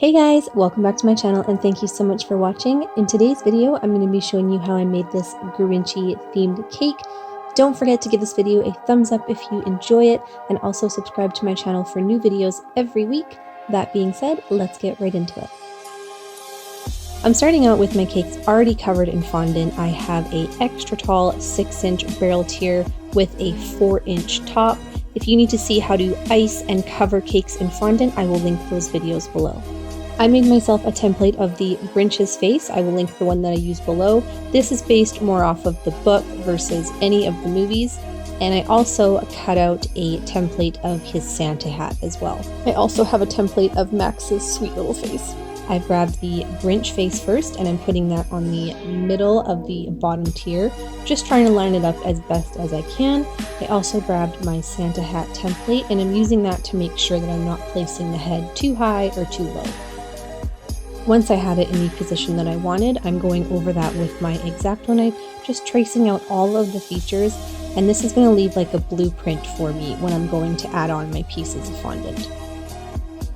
Hey guys, welcome back to my channel and thank you so much for watching. In today's video, I'm going to be showing you how I made this Grinchy themed cake. Don't forget to give this video a thumbs up if you enjoy it and also subscribe to my channel for new videos every week. That being said, let's get right into it. I'm starting out with my cakes already covered in fondant. I have a extra tall 6-inch barrel tier with a 4-inch top. If you need to see how to ice and cover cakes in fondant, I will link those videos below. I made myself a template of the Grinch's face. I will link the one that I use below. This is based more off of the book versus any of the movies. And I also cut out a template of his Santa hat as well. I also have a template of Max's sweet little face. I've grabbed the Grinch face first and I'm putting that on the middle of the bottom tier, just trying to line it up as best as I can. I also grabbed my Santa hat template and I'm using that to make sure that I'm not placing the head too high or too low. Once I had it in the position that I wanted, I'm going over that with my X-Acto knife, just tracing out all of the features, and this is going to leave like a blueprint for me when I'm going to add on my pieces of fondant.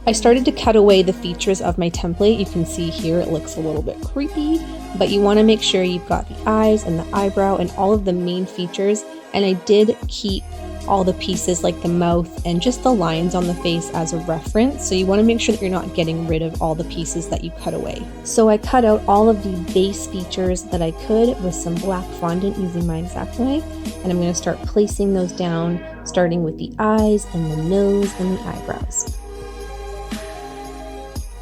I started to cut away the features of my template. You can see here it looks a little bit creepy, but you want to make sure you've got the eyes and the eyebrow and all of the main features, and I did keep all the pieces like the mouth and just the lines on the face as a reference, so you want to make sure that you're not getting rid of all the pieces that you cut away. So I cut out all of the base features that I could with some black fondant using my X-Acto knife, and I'm going to start placing those down, starting with the eyes and the nose and the eyebrows.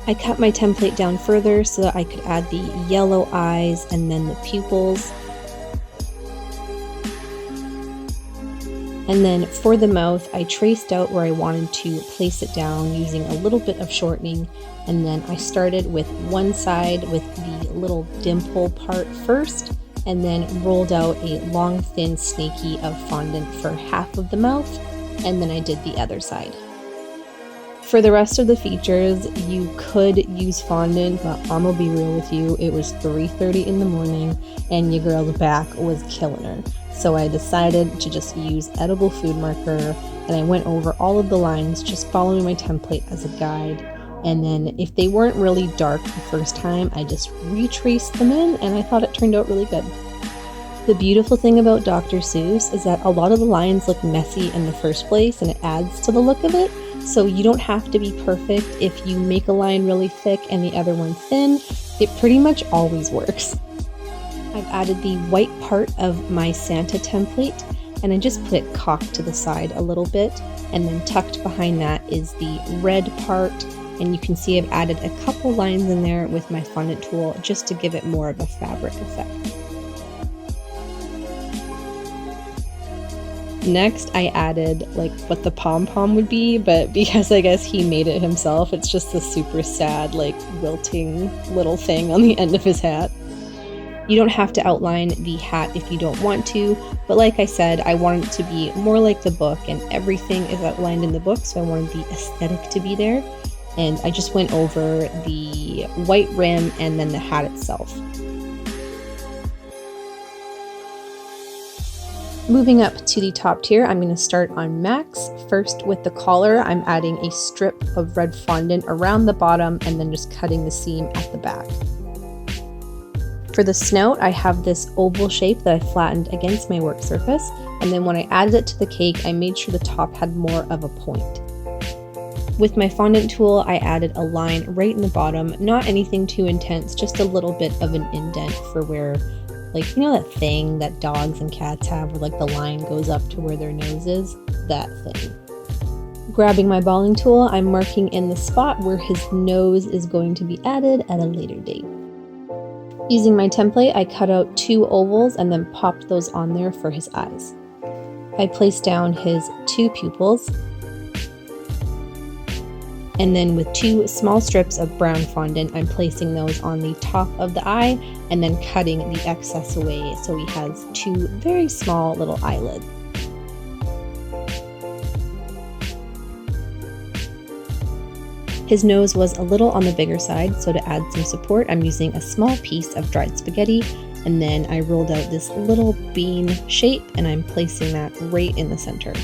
I cut my template down further so that I could add the yellow eyes and then the pupils. And then for the mouth, I traced out where I wanted to place it down using a little bit of shortening. And then I started with one side with the little dimple part first, and then rolled out a long, thin snaky of fondant for half of the mouth. And then I did the other side. For the rest of the features, you could use fondant, but I'm gonna be real with you, it was 3:30 in the morning and your girl's back was killing her. So I decided to just use edible food marker, and I went over all of the lines just following my template as a guide. And then if they weren't really dark the first time, I just retraced them in, and I thought it turned out really good. The beautiful thing about Dr. Seuss is that a lot of the lines look messy in the first place, and it adds to the look of it. So you don't have to be perfect. If you make a line really thick and the other one thin, it pretty much always works. I've added the white part of my Santa template, and I just put it cocked to the side a little bit, and then tucked behind that is the red part, and you can see I've added a couple lines in there with my fondant tool just to give it more of a fabric effect. Next, I added like what the pom-pom would be, but because I guess he made it himself, it's just a super sad, like wilting little thing on the end of his hat. You don't have to outline the hat if you don't want to, but like I said, I wanted it to be more like the book, and everything is outlined in the book, so I wanted the aesthetic to be there. And I just went over the white rim and then the hat itself. Moving up to the top tier, I'm going to start on Max. First with the collar, I'm adding a strip of red fondant around the bottom and then just cutting the seam at the back. For the snout, I have this oval shape that I flattened against my work surface, and then when I added it to the cake, I made sure the top had more of a point. With my fondant tool, I added a line right in the bottom, not anything too intense, just a little bit of an indent for where, like, you know that thing that dogs and cats have where like the line goes up to where their nose is? That thing. Grabbing my balling tool, I'm marking in the spot where his nose is going to be added at a later date. Using my template, I cut out 2 ovals and then popped those on there for his eyes. I placed down his 2 pupils, and then with 2 small strips of brown fondant, I'm placing those on the top of the eye and then cutting the excess away so he has 2 very small little eyelids. His nose was a little on the bigger side, so to add some support, I'm using a small piece of dried spaghetti, and then I rolled out this little bean shape and I'm placing that right in the center.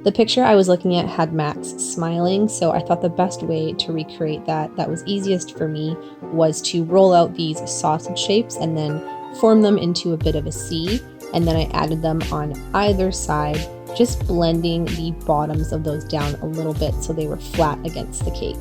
The picture I was looking at had Max smiling, so I thought the best way to recreate that was easiest for me was to roll out these sausage shapes and then form them into a bit of a C, and then I added them on either side, just blending the bottoms of those down a little bit so they were flat against the cake.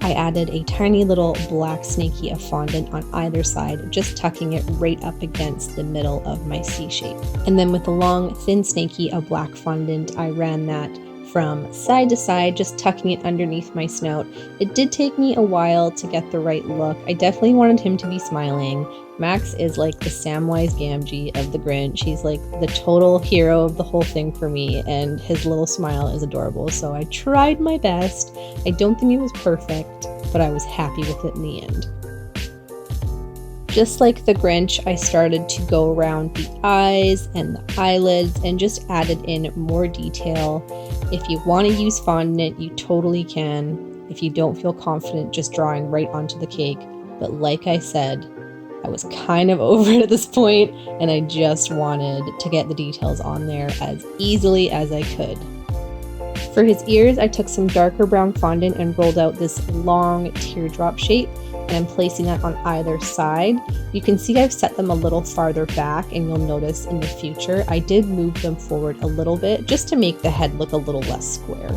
I added a tiny little black snaky of fondant on either side, just tucking it right up against the middle of my C shape. And then with the long, thin snaky of black fondant, I ran that from side to side, just tucking it underneath my snout. It did take me a while to get the right look. I definitely wanted him to be smiling. Max is like the Samwise Gamgee of the Grinch. He's like the total hero of the whole thing for me, and his little smile is adorable, so I tried my best. I don't think it was perfect, but I was happy with it in the end. Just like the Grinch, I started to go around the eyes and the eyelids and just added in more detail. If you want to use fondant, you totally can. If you don't feel confident just drawing right onto the cake. But like I said, I was kind of over it at this point, and I just wanted to get the details on there as easily as I could. For his ears, I took some darker brown fondant and rolled out this long teardrop shape, and I'm placing that on either side. You can see I've set them a little farther back, and you'll notice in the future I did move them forward a little bit just to make the head look a little less square.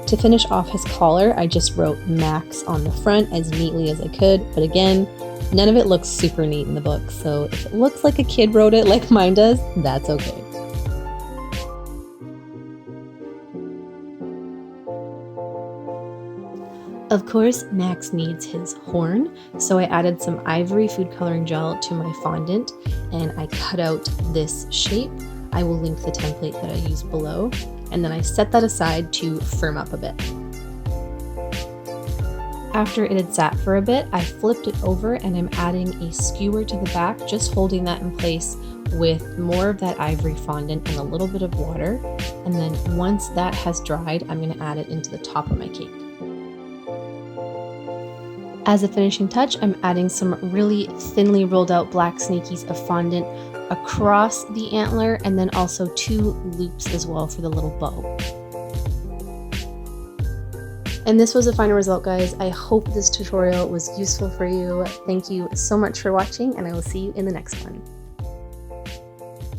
To finish off his collar, I just wrote Max on the front as neatly as I could, but again, none of it looks super neat in the book, so if it looks like a kid wrote it like mine does, that's okay. Of course, Max needs his horn, so I added some ivory food coloring gel to my fondant, and I cut out this shape. I will link the template that I used below, and then I set that aside to firm up a bit. After it had sat for a bit, I flipped it over and I'm adding a skewer to the back, just holding that in place with more of that ivory fondant and a little bit of water. And then once that has dried, I'm going to add it into the top of my cake. As a finishing touch, I'm adding some really thinly rolled out black snakies of fondant across the antler, and then also 2 loops as well for the little bow. And this was the final result, guys. I hope this tutorial was useful for you. Thank you so much for watching, and I will see you in the next one.